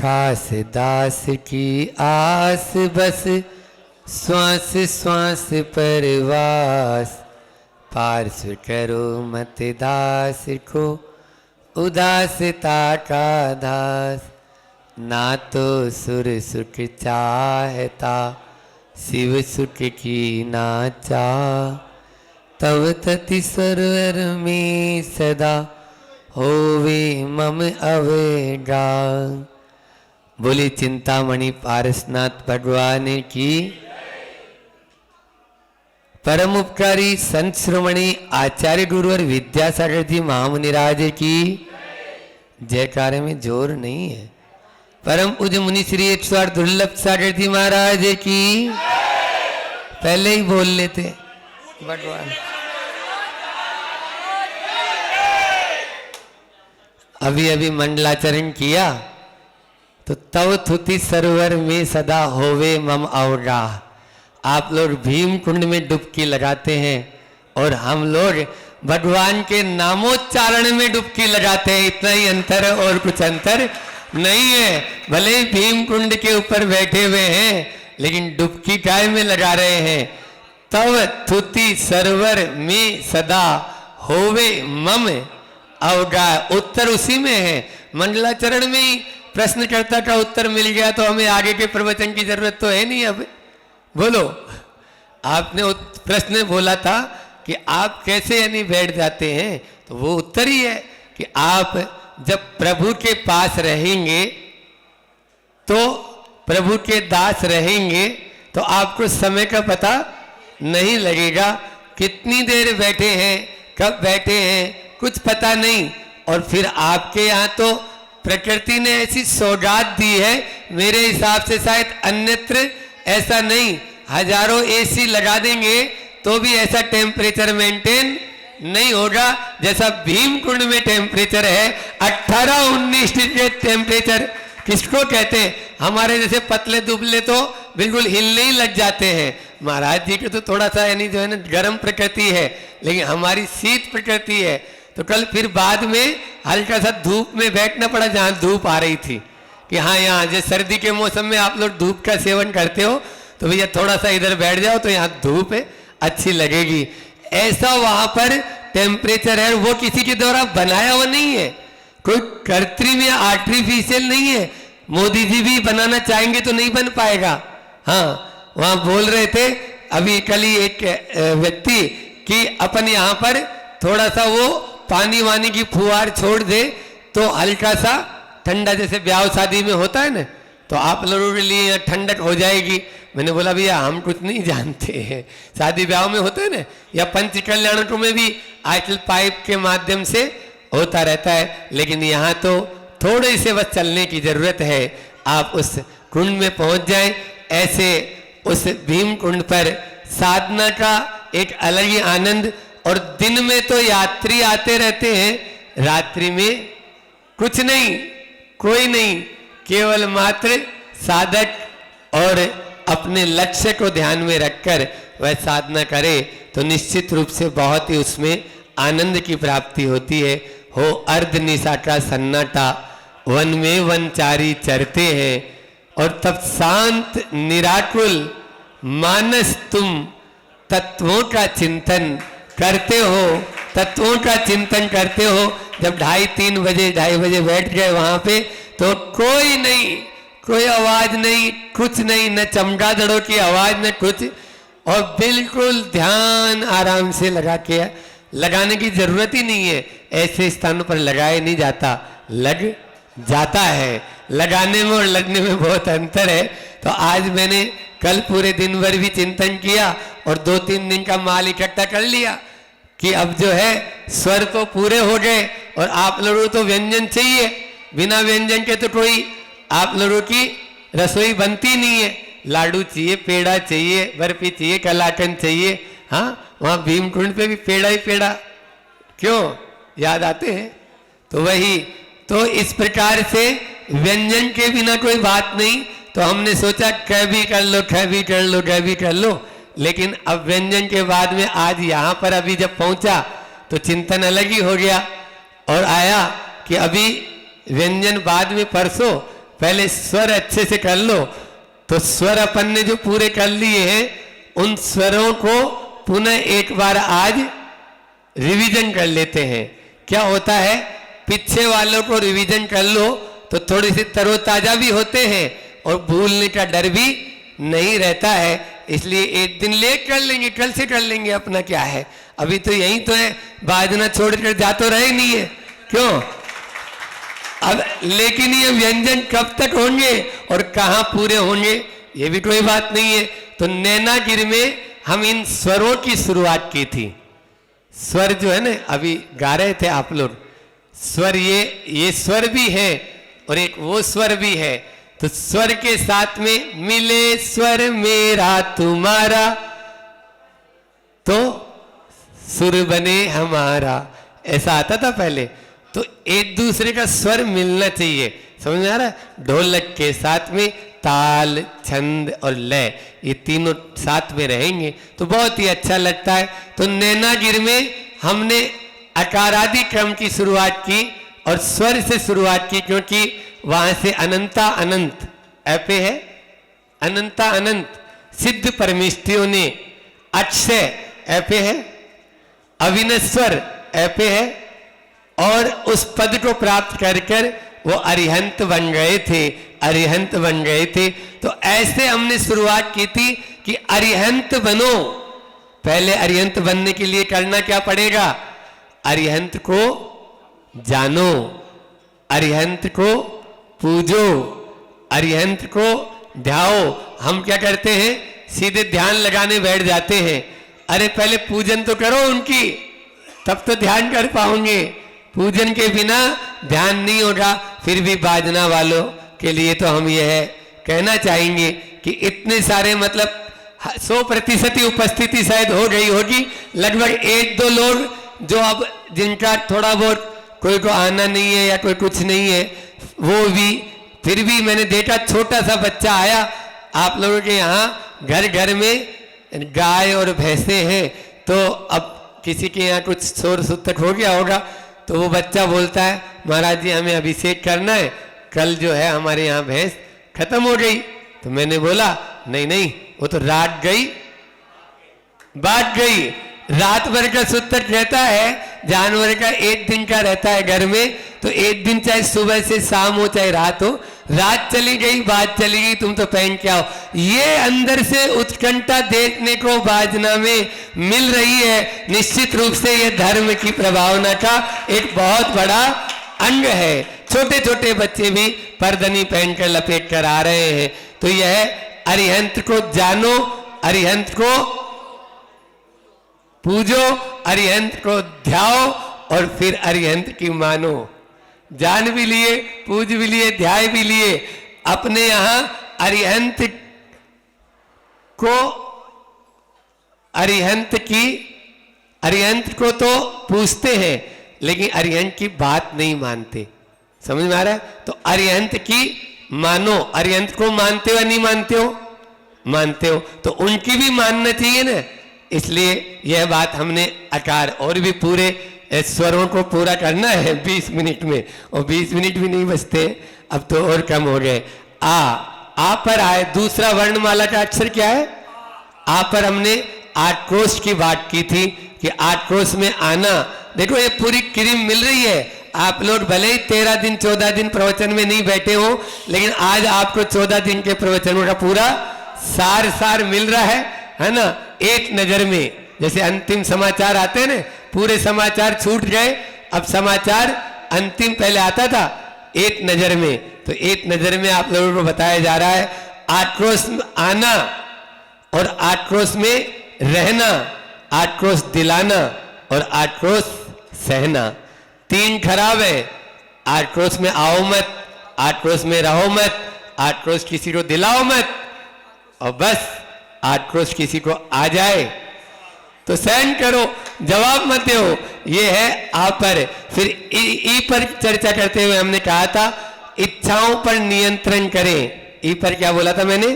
खास दास की आस बस श्वास श्वास परवास। पार्श्व करो मत दास को उदासता का दास। ना तो सुर सुख चाहता शिव सुख की ना चाह। तब तति सरवर में सदा होवे मम अवेगा। बोली चिंतामणि पारसनाथ भगवान की। परम उपकारी संत श्रोमणी आचार्य गुरुवर विद्यासागर जी महामुनिराज की जयकारे में जोर नहीं है। परम पूज्य मुनि श्री 108 दुर्लभ सागर जी महाराज की। पहले ही बोल लेते भगवान। अभी अभी मंडलाचरण किया तो तव थुति सरोवर में सदा होवे मम अवगा। आप लोग भीम कुंड में डुबकी लगाते हैं और हम लोग भगवान के नामोच्चारण में डुबकी लगाते हैं। इतना ही अंतर है और कुछ अंतर नहीं है। भले ही भीम कुंड के ऊपर बैठे हुए हैं लेकिन डुबकी काय में लगा रहे हैं। तव थुति सरोवर में सदा होवे मम अवगा। उत्तर उसी में है। मंडलाचरण में ही प्रश्नकर्ता का उत्तर मिल गया तो हमें आगे के प्रवचन की जरूरत तो है नहीं। अब बोलो, आपने प्रश्न बोला था कि आप कैसे यानी बैठ जाते हैं, तो वो उत्तर ही है कि आप जब प्रभु के पास रहेंगे तो प्रभु के दास रहेंगे तो आपको समय का पता नहीं लगेगा। कितनी देर बैठे हैं, कब बैठे हैं, कुछ पता नहीं। और फिर आपके यहाँ तो प्रकृति ने ऐसी सौगात दी है, मेरे हिसाब से शायद अन्यत्र ऐसा नहीं। हजारों एसी लगा देंगे तो भी ऐसा टेम्परेचर मेंटेन नहीं होगा जैसा भीम कुंड में टेम्परेचर है। 18-19 डिग्री टेम्परेचर किसको कहते हैं? हमारे जैसे पतले दुबले तो बिल्कुल हिलने ही लग जाते हैं। महाराज जी के तो थोड़ा सा यानी जो है ना गर्म प्रकृति है, लेकिन हमारी शीत प्रकृति है। तो कल फिर बाद में हल्का सा धूप में बैठना पड़ा जहाँ धूप आ रही थी कि हाँ यहाँ जैसे सर्दी के मौसम में आप लोग धूप का सेवन करते हो तो भैया थोड़ा सा इधर बैठ जाओ तो यहाँ धूप अच्छी लगेगी। ऐसा वहां पर टेम्परेचर है। वो किसी के द्वारा बनाया हुआ नहीं है, कोई कृत्रिम या आर्टिफिशियल नहीं है। मोदी जी भी बनाना चाहेंगे तो नहीं बन पाएगा। हाँ, वहां बोल रहे थे अभी कल ही एक व्यक्ति कि अपन यहाँ पर थोड़ा सा वो पानी वानी की फुहार छोड़ दे तो हल्का सा ठंडा, जैसे ब्याह शादी में होता है ना, तो आप लोगों के लिए ठंडक हो जाएगी। मैंने बोला भैया हम कुछ नहीं जानते हैं, शादी ब्याह में होता है ना, या पंच कल्याणकों में भी आजकल पाइप के माध्यम से होता रहता है, लेकिन यहाँ तो थोड़े से बस चलने की जरूरत है। आप उस कुंड में पहुंच जाएं। ऐसे उस भीम कुंड पर साधना का एक अलग ही आनंद। और दिन में तो यात्री आते रहते हैं, रात्रि में कुछ नहीं, कोई नहीं, केवल मात्र साधक और अपने लक्ष्य को ध्यान में रखकर वह साधना करे तो निश्चित रूप से बहुत ही उसमें आनंद की प्राप्ति होती है। हो अर्ध निशा का सन्नाटा, वन में वनचारी चरते हैं और तब शांत निराकुल मानस तुम तत्वों का चिंतन करते हो, तत्वों का चिंतन करते हो। जब 2:30 बजे 2:30 बजे बैठ गए वहां पे तो कोई नहीं, कोई आवाज नहीं, कुछ नहीं, न चमगादड़ों की आवाज न कुछ, और बिल्कुल ध्यान आराम से लगाने की जरूरत ही नहीं है। ऐसे स्थानों पर लगाया नहीं जाता, लग जाता है। लगाने में और लगने में बहुत अंतर है। तो आज मैंने कल पूरे दिन भर भी चिंतन किया और 2-3 दिन का माल इकट्ठा कर लिया कि अब जो है स्वर तो पूरे हो गए और आप लोगों को तो व्यंजन चाहिए। बिना व्यंजन के तो कोई आप लोगों की रसोई बनती नहीं है। लाडू चाहिए, पेड़ा चाहिए, बर्फी चाहिए, कलाकंद चाहिए। हाँ, वहाँ भीमकुंड पे भी पेड़ा ही पेड़ा, क्यों याद आते हैं? तो वही तो इस प्रकार से व्यंजन के बिना कोई बात नहीं। तो हमने सोचा कह भी कर लो, कह भी कर लो, कह भी कर लो, लेकिन अब व्यंजन के बाद में आज यहाँ पर अभी जब पहुंचा तो चिंतन अलग ही हो गया और आया कि अभी व्यंजन बाद में परसों पहले स्वर अच्छे से कर लो। तो स्वर अपन ने जो पूरे कर लिए हैं उन स्वरों को पुनः एक बार आज रिवीजन कर लेते हैं। क्या होता है, पीछे वालों को रिवीजन कर लो तो थोड़ी सी तरोताजा भी होते हैं और भूलने का डर भी नहीं रहता है। इसलिए एक दिन लेट कर लेंगे, कल से कर लेंगे, अपना क्या है, अभी तो यही तो है, बाजना छोड़कर जा तो रहे नहीं है, क्यों। अब लेकिन ये व्यंजन कब तक होंगे और कहां पूरे होंगे ये भी कोई बात नहीं है। तो नैनागिरी में हम इन स्वरों की शुरुआत की थी। स्वर जो है ना, अभी गा रहे थे आप लोग, स्वर ये स्वर भी है और एक वो स्वर भी है। तो स्वर के साथ में मिले स्वर मेरा तुम्हारा तो सुर बने हमारा, ऐसा आता था पहले। तो एक दूसरे का स्वर मिलना चाहिए, समझ में आ रहा है। ढोलक के साथ में ताल, छंद और लय, ये तीनों साथ में रहेंगे तो बहुत ही अच्छा लगता है। तो नैनागिरी में हमने अकारादि क्रम की शुरुआत की और स्वर से शुरुआत की, क्योंकि वहां से अनंता अनंत ऐपे है, अनंता अनंत सिद्ध परमेष्ठियों ने अक्षय ऐपे है, अविनश्वर ऐपे है और उस पद को प्राप्त कर कर वो अरिहंत बन गए थे, अरिहंत बन गए थे। तो ऐसे हमने शुरुआत की थी कि अरिहंत बनो। पहले अरिहंत बनने के लिए करना क्या पड़ेगा, अरिहंत को जानो, अरिहंत को पूजो, अरिहंत को ध्याओ। हम क्या करते हैं, सीधे ध्यान लगाने बैठ जाते हैं। अरे पहले पूजन तो करो उनकी, तब तो ध्यान कर पाओगे। पूजन के बिना ध्यान नहीं होगा। फिर भी बाजना वालों के लिए तो हम यह कहना चाहेंगे कि इतने सारे मतलब 100% ही उपस्थिति शायद हो गई होगी। लगभग 1-2 लोग जो अब जिनका थोड़ा बहुत कोई को आना नहीं है या कोई कुछ नहीं है, वो भी, फिर भी मैंने देखा छोटा सा बच्चा आया। आप लोगों के यहाँ घर घर में गाय और भैंसे हैं, तो अब किसी के यहाँ कुछ शोर सूतक हो गया होगा, तो वो बच्चा बोलता है महाराज जी हमें अभिषेक करना है, कल जो है हमारे यहाँ भैंस खत्म हो गई। तो मैंने बोला नहीं नहीं, वो तो रात गई बात गई। रात भर का सूतक रहता है, जानवर का 1 दिन का रहता है घर में। तो 1 दिन चाहे सुबह से शाम हो चाहे रात हो, रात चली गई बात चली गई, तुम तो पहन के आओ। ये अंदर से उत्कंठा देखने को बाजना में मिल रही है। निश्चित रूप से ये धर्म की प्रभावना का एक बहुत बड़ा अंग है। छोटे छोटे बच्चे भी परदनी पहनकर लपेट कर आ रहे हैं। तो यह अरिहंत को जानो, अरिहंत को पूजो, अरिहंत को ध्याओ और फिर अरिहंत की मानो। जान भी लिए, पूज भी लिए, ध्याय भी लिए। अपने यहां अरिहंत को, अरिहंत को तो पूछते हैं लेकिन अरिहंत की बात नहीं मानते। समझ में आ रहा है। तो अरिहंत की मानो। अरिहंत को मानते हो या नहीं मानते हो, मानते हो तो उनकी भी मानना चाहिए ना। इसलिए यह बात हमने आकार और भी पूरे स्वरों को पूरा करना है 20 मिनट में, और 20 मिनट भी नहीं बचते, अब तो और कम हो गए। आ पर आए, दूसरा वर्णमाला का अक्षर क्या है, आ पर हमने आक्रोश की बात की थी कि आक्रोश में आना। देखो ये पूरी क्रीम मिल रही है। आप लोग भले ही 13 दिन 14 दिन प्रवचन में नहीं बैठे हो, लेकिन आज आपको 14 दिन के प्रवचनों का पूरा सार मिल रहा है ना, एक नजर में। जैसे अंतिम समाचार आते हैं ना, पूरे समाचार छूट गए, अब समाचार अंतिम पहले आता था एक नजर में। तो एक नजर में आप लोगों को बताया जा रहा है आक्रोश में आना और आक्रोश में रहना, आक्रोश दिलाना और आक्रोश सहना। 3 खराब है। आक्रोश में आओ मत, आक्रोश में रहो मत, आक्रोश किसी को दिलाओ मत, और बस आक्रोश किसी को आ जाए तो सहन करो, जवाब मत दो। ये है आ पर। फिर ई पर चर्चा करते हुए हमने कहा था इच्छाओं पर नियंत्रण करें। ई पर क्या बोला था मैंने,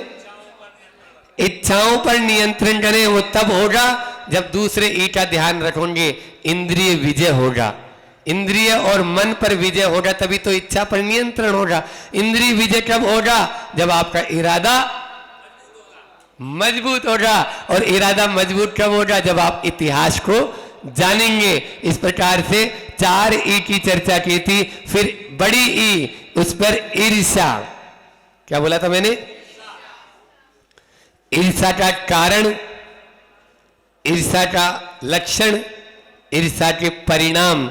इच्छाओं पर नियंत्रण करें। वो तब होगा जब दूसरे ई का ध्यान रखोगे, इंद्रिय विजय होगा। इंद्रिय और मन पर विजय होगा तभी तो इच्छा पर नियंत्रण होगा। इंद्रिय विजय कब होगा? जब आपका इरादा मजबूत होगा। और इरादा मजबूत कब होगा? जब आप इतिहास को जानेंगे। इस प्रकार से 4 ई की चर्चा की थी। फिर बड़ी ई, उस पर ईर्ष्या। क्या बोला था मैंने? ईर्ष्या का कारण, ईर्ष्या का लक्षण, ईर्ष्या के परिणाम,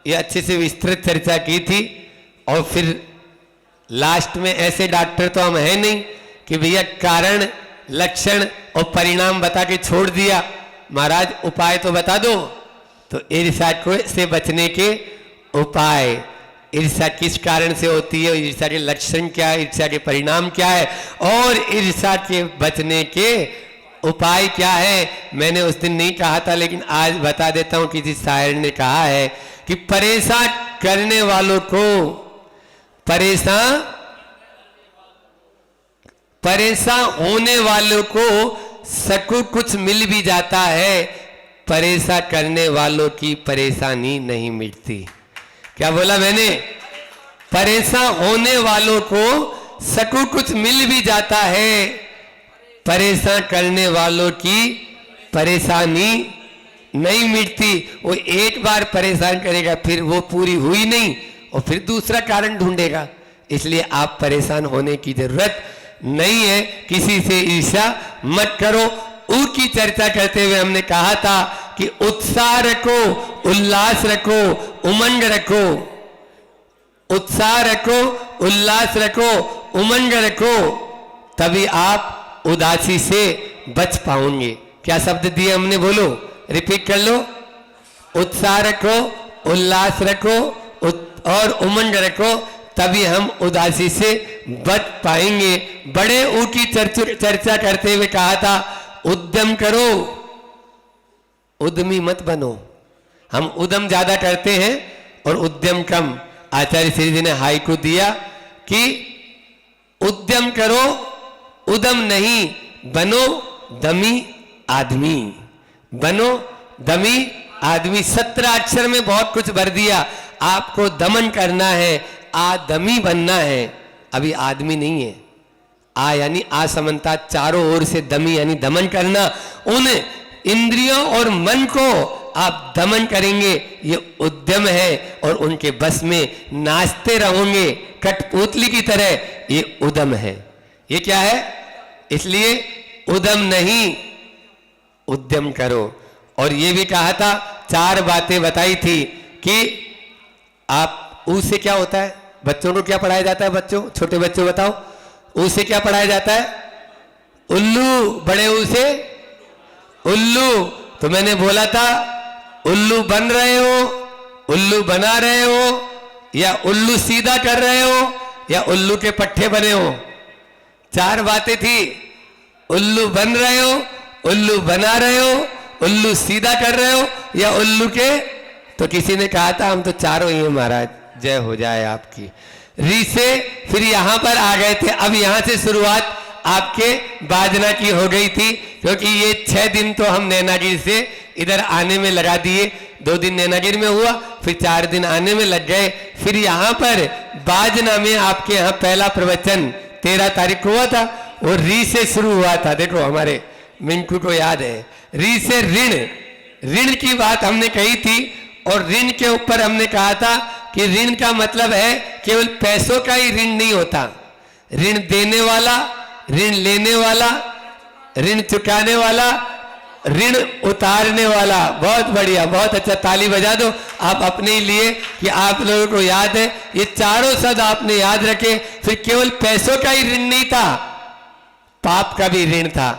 ये अच्छे से विस्तृत चर्चा की थी। और फिर लास्ट में ऐसे डॉक्टर तो हम हैं नहीं कि भैया कारण, लक्षण और परिणाम बता के छोड़ दिया। महाराज उपाय तो बता दो। तो ईर्ष्या से बचने के उपाय, ईर्ष्या किस कारण से होती है, ईर्ष्या के लक्षण क्या है, ईर्ष्या के परिणाम क्या है और ईर्ष्या के बचने के उपाय क्या है। मैंने उस दिन नहीं कहा था लेकिन आज बता देता हूं। किसी शायर ने कहा है कि परेशान करने वालों को, परेशान होने वालों को सकू कुछ मिल भी जाता है, परेशान करने वालों की परेशानी नहीं मिटती। क्या बोला मैंने? परेशान होने वालों को सकू कुछ मिल भी जाता है, परेशान करने वालों की परेशानी नहीं मिटती। वो एक बार परेशान करेगा फिर वो पूरी हुई नहीं और फिर दूसरा कारण ढूंढेगा। इसलिए आप परेशान होने की जरूरत नहीं है। किसी से ईर्ष्या मत करो। ऊ की चर्चा करते हुए हमने कहा था कि उत्साह रखो, उल्लास रखो, उमंग रखो। उत्साह रखो, उल्लास रखो, उमंग रखो, तभी आप उदासी से बच पाओगे। क्या शब्द दिए हमने? बोलो, रिपीट कर लो। उत्साह रखो, उल्लास रखो और उमंग रखो, तभी हम उदासी से बच पाएंगे। बड़े ऊ की चर्चा करते हुए कहा था उद्यम करो, उद्यमी मत बनो। हम उद्यम ज्यादा करते हैं और उद्यम कम। आचार्य श्री जी ने हाइकू दिया कि उद्यम करो, उद्यम नहीं, बनो दमी आदमी, बनो दमी आदमी। 17 अक्षर में बहुत कुछ भर दिया। आपको दमन करना है, आदमी बनना है। अभी आदमी नहीं है। आ यानी असमता, चारों ओर से दमी यानी दमन करना। उन इंद्रियों और मन को आप दमन करेंगे, ये उद्यम है। और उनके बस में नाचते रहोगे कठपुतली की तरह, ये उद्यम है। ये क्या है? इसलिए उद्यम नहीं, उद्यम करो। और ये भी कहा था, 4 बातें बताई थी कि आप उससे क्या होता है। बच्चों को क्या पढ़ाया जाता है? बच्चों, छोटे बच्चों बताओ, उससे क्या पढ़ाया जाता है? उल्लू। बड़े उसे उल्लू। तो मैंने बोला था उल्लू बन रहे हो, उल्लू बना रहे हो, या उल्लू सीधा कर रहे हो, या उल्लू के पट्टे बने हो। 4 बातें थी। उल्लू बन रहे हो, उल्लू बना रहे हो, उल्लू सीधा कर रहे हो, या उल्लू के। तो किसी ने कहा था हम तो चारों ही हैं महाराज, जय हो जाए आपकी। री से फिर यहां पर आ गए थे। अब यहां से शुरुआत आपके बाजना की हो गई थी, क्योंकि ये 6 दिन तो हम नैनागिर से इधर आने में लगा दिए। 2 दिन नैनागिर में हुआ, फिर 4 दिन आने में लग गए। फिर यहाँ पर बाजना में आपके यहाँ पहला प्रवचन 13 तारीख को हुआ था। वो री से शुरू हुआ था। देखो हमारे मिंकू को याद है। री से ऋण, ऋण की बात हमने कही थी। और ऋण के ऊपर हमने कहा था कि ऋण का मतलब है केवल पैसों का ही ऋण नहीं होता। ऋण देने वाला, ऋण लेने वाला, ऋण चुकाने वाला, ऋण उतारने वाला। बहुत बढ़िया, बहुत अच्छा, ताली बजा दो आप अपने ही लिए कि आप लोगों को याद है। ये चारों शब्द आपने याद रखे। फिर केवल पैसों का ही ऋण नहीं था, पाप का भी ऋण था।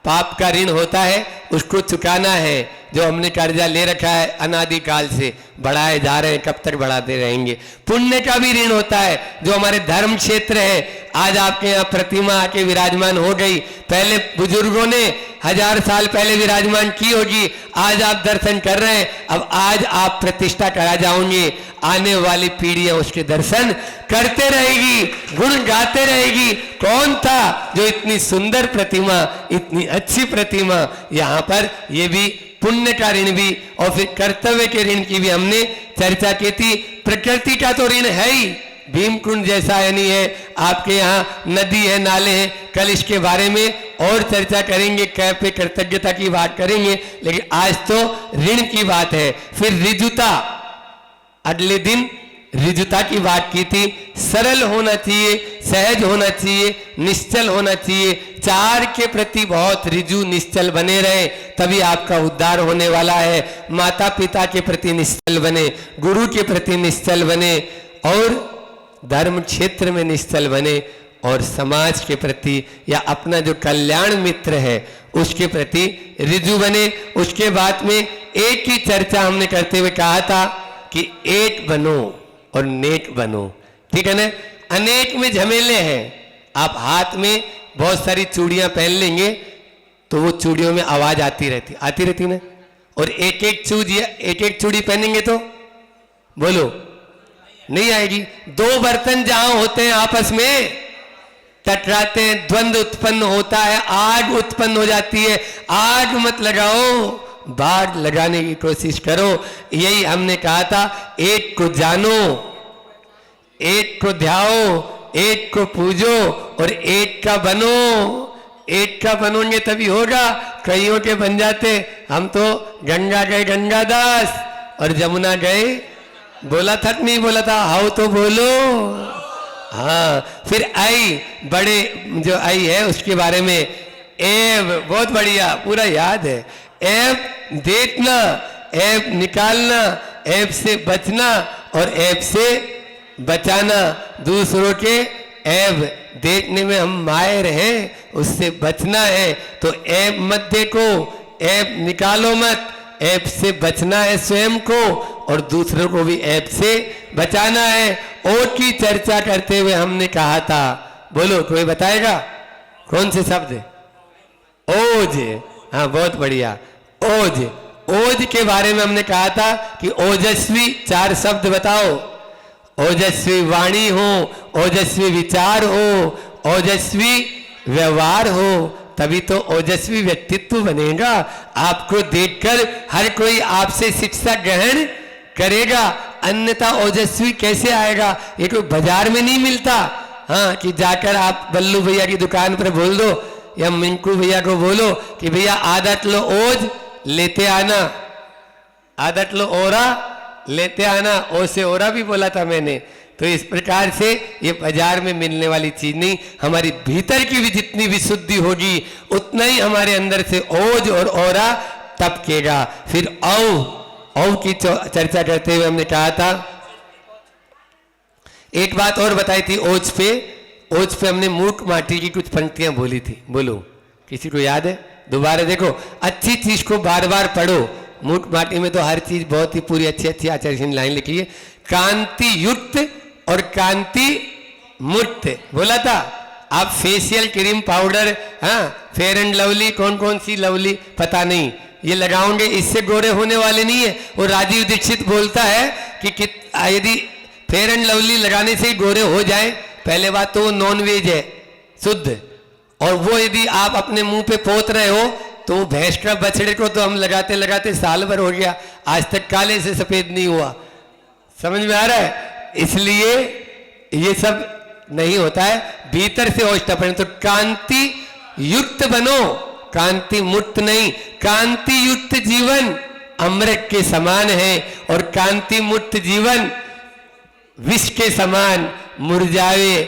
पाप का ऋण होता है, उसको चुकाना है। जो हमने कर्जा ले रखा है अनादिकाल से, बढ़ाए जा रहे हैं, कब तक बढ़ाते रहेंगे। पुण्य का भी ऋण होता है, जो हमारे धर्म क्षेत्र है। आज आपके यहाँ प्रतिमा आके विराजमान हो गई, पहले बुजुर्गों ने 1000 साल पहले विराजमान की होगी। आज आप दर्शन कर रहे हैं, अब आज आप प्रतिष्ठा करा जाओगे। आने वाली पीढ़ियां उसके दर्शन करते रहेगी, गुण गाते रहेगी। कौन था जो इतनी सुंदर प्रतिमा, इतनी अच्छी प्रतिमा यहाँ पर, ये भी पुण्य का ऋण भी और फिर कर्तव्य के ऋण की भी हमने चर्चा की थी। प्रकृति का तो ऋण है ही, भीमकुंड जैसा यानी है, आपके यहाँ नदी है, नाले हैं। कल इसके बारे में और चर्चा करेंगे, कै पे कृतज्ञता की बात करेंगे, लेकिन आज तो ऋण की बात है। फिर ऋजुता, अगले दिन ऋजुता की बात की थी। सरल होना चाहिए, सहज होना चाहिए, निश्चल होना चाहिए। चार के प्रति बहुत ऋजु निश्चल बने रहे, तभी आपका उद्धार होने वाला है। माता पिता के प्रति निश्चल बने, गुरु के प्रति निश्चल बने, और धर्म क्षेत्र में निश्चल बने, और समाज के प्रति या अपना जो कल्याण मित्र है उसके प्रति ऋजु बने। उसके बाद में एक की चर्चा हमने करते हुए कहा था कि एक बनो और नेक बनो, ठीक है ना। अनेक में झमेले हैं। आप हाथ में बहुत सारी चूड़ियां पहन लेंगे तो वो चूड़ियों में आवाज आती रहती ना, और एक एक चूड़ी पहनेंगे तो बोलो नहीं आएगी। दो बर्तन जहां होते हैं आपस में टकराते हैं, द्वंद्व उत्पन्न होता है, आग उत्पन्न हो जाती है। आग मत लगाओ, बाढ़ लगाने की कोशिश करो। यही हमने कहा था, एक को जानो, एक को ध्याओ, एक को पूजो और एक का बनो। एक का बनोगे तभी होगा, कईयों के बन जाते। हम तो गंगा गए गंगादास और जमुना गए, बोला था नहीं बोला था, हाउ तो बोलो। हाँ, फिर आई, बड़े जो आई है उसके बारे में एब, बहुत बढ़िया, पूरा याद है। एब देखना, एब निकालना, एब से बचना और एब से बचाना। दूसरों के एब देखने में हम माहिर हैं, उससे बचना है। तो एब मत देखो, एब निकालो मत, ऐप से बचना है स्वयं को और दूसरों को भी ऐप से बचाना है। ओज की चर्चा करते हुए हमने कहा था, बोलो कोई बताएगा कौन से शब्द? ओज। हाँ बहुत बढ़िया, ओज। ओज के बारे में हमने कहा था कि ओजस्वी, चार शब्द बताओ। ओजस्वी वाणी हो, ओजस्वी विचार हो, ओजस्वी व्यवहार हो, तभी तो ओजस्वी व्यक्तित्व बनेगा। आपको देखकर हर कोई आपसे शिक्षा ग्रहण करेगा, अन्यथा ओजस्वी कैसे आएगा? ये कोई बाजार में नहीं मिलता। हाँ, कि जाकर आप बल्लू भैया की दुकान पर बोल दो या मिंकू भैया को बोलो कि भैया आधा किलो ओज लेते आना, आधा किलो ओरा लेते आना। ओ से ओरा भी बोला था मैंने। तो इस प्रकार से ये बाजार में मिलने वाली चीज नहीं, हमारी भीतर की भी जितनी विशुद्धि होगी उतना ही हमारे अंदर से ओज और ओरा टपकेगा। फिर औ की चर्चा करते हुए हमने कहा था, एक बात और बताई थी ओज पे। ओज पे हमने मूक माटी की कुछ पंक्तियां बोली थी, बोलो किसी को याद है? दोबारा देखो, अच्छी चीज को बार बार पढ़ो। मूक माटी में तो हर चीज बहुत ही पूरी अच्छी अच्छी आचार्य लाइन लिखी है। कांति युक्त और कांति मुक्त बोला था। आप फेशियल क्रीम पाउडर, हाँ फेयर एंड लवली, कौन कौन सी लवली पता नहीं, ये लगाओगे इससे गोरे होने वाले नहीं है। वो राजीव दीक्षित बोलता है कि यदि फेयर एंड लवली लगाने से ही गोरे हो जाए, पहले बात तो वो नॉन वेज है शुद्ध, और वो यदि आप अपने मुंह पे पोत रहे हो तो भैंस का बछड़े को तो हम लगाते लगाते साल भर हो गया, आज तक काले से सफेद नहीं हुआ। समझ में आ रहा है? इसलिए ये सब नहीं होता है, भीतर से ओज टपने। तो कांति युक्त बनो, कांति मुक्त नहीं। कांति युक्त जीवन अमृत के समान है और कांति मुक्त जीवन विष के समान मुरझाए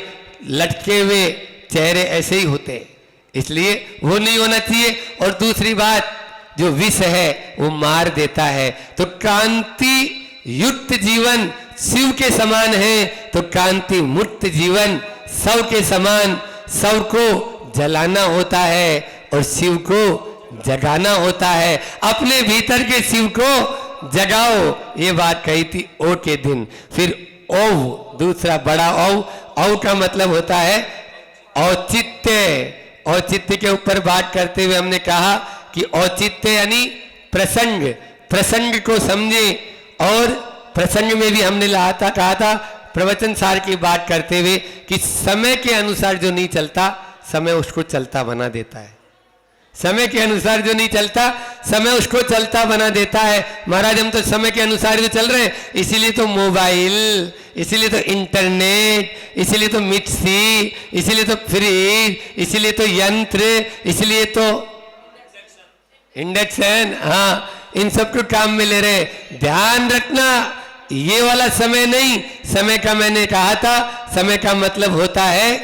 लटके हुए चेहरे ऐसे ही होते हैं, इसलिए वो नहीं होना चाहिए। और दूसरी बात, जो विष है वो मार देता है। तो कांति युक्त जीवन शिव के समान है, तो कांति मुक्त जीवन शव के समान। शव को जलाना होता है और शिव को जगाना होता है। अपने भीतर के शिव को जगाओ, ये बात कही थी ओ के दिन। फिर औ, दूसरा बड़ा औ का मतलब होता है औचित्य। औचित्य के ऊपर बात करते हुए हमने कहा कि औचित्य यानी प्रसंग, प्रसंग को समझे। और प्रसंग में भी हमने कहा था प्रवचन सार की बात करते हुए कि समय के अनुसार जो नहीं चलता, समय उसको चलता बना देता है। समय के अनुसार जो नहीं चलता, समय उसको चलता बना देता है। महाराज हम तो समय के अनुसार ही तो चल रहे हैं, इसीलिए तो मोबाइल, इसीलिए तो इंटरनेट, इसीलिए तो मिक्सी, इसीलिए तो फ्रिज, इसीलिए तो यंत्र, इसीलिए तो इंडक्शन, हाँ, इन सब को काम में ले रहे। ध्यान रखना, ये वाला समय नहीं। समय का मैंने कहा था, समय का मतलब होता है,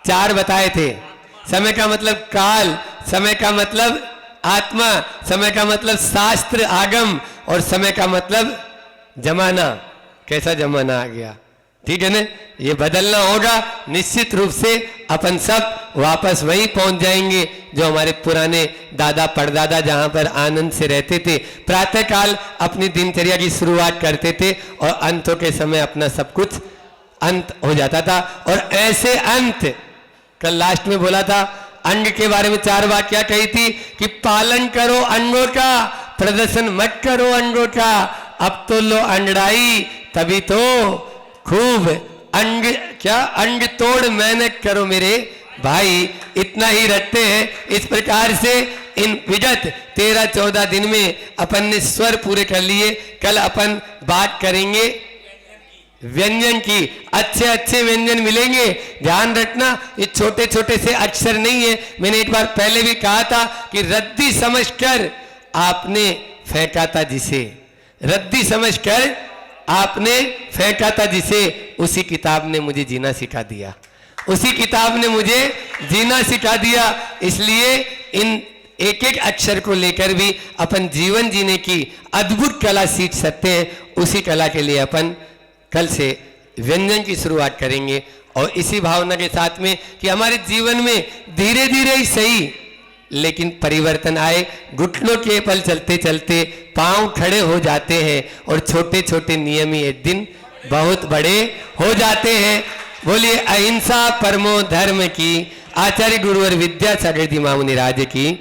4 बताए थे। समय का मतलब काल, समय का मतलब आत्मा, समय का मतलब शास्त्र आगम, और समय का मतलब जमाना। कैसा जमाना आ गया, ठीक है ना? ये बदलना होगा। निश्चित रूप से अपन सब वापस वहीं पहुंच जाएंगे जो हमारे पुराने दादा परदादा जहां पर आनंद से रहते थे। प्रातः काल अपनी दिनचर्या की शुरुआत करते थे और अंतों के समय अपना सब कुछ अंत हो जाता था। और ऐसे अंत, कल लास्ट में बोला था, अंग के बारे में 4 बात क्या कही थी कि पालन करो अंगों का, प्रदर्शन मत करो अंगों का। अब तो लो अंगड़ाई, तभी तो खूब अंग, क्या अंग तोड़ मेहनत करो मेरे भाई। इतना ही रखते हैं। इस प्रकार से इन विगत 13-14 दिन में अपन ने स्वर पूरे कर लिए। कल अपन बात करेंगे व्यंजन की। अच्छे अच्छे व्यंजन मिलेंगे, ध्यान रखना। ये छोटे छोटे से अक्षर नहीं है। मैंने एक बार पहले भी कहा था कि रद्दी समझकर आपने फेंका था जिसे, रद्दी समझकर आपने फेंका था जिसे, उसी किताब ने मुझे जीना सिखा दिया, उसी किताब ने मुझे जीना सिखा दिया। इसलिए इन एक एक अक्षर को लेकर भी अपन जीवन जीने की अद्भुत कला सीख सकते हैं। उसी कला के लिए अपन कल से व्यंजन की शुरुआत करेंगे, और इसी भावना के साथ में कि हमारे जीवन में धीरे धीरे ही सही लेकिन परिवर्तन आए। घुटनों के बल चलते चलते पांव खड़े हो जाते हैं, और छोटे छोटे नियम ही एक दिन बहुत बड़े हो जाते हैं। बोलिए अहिंसा परमो धर्म की। आचार्य गुरुवर विद्यासागर जी महामुनि राज की।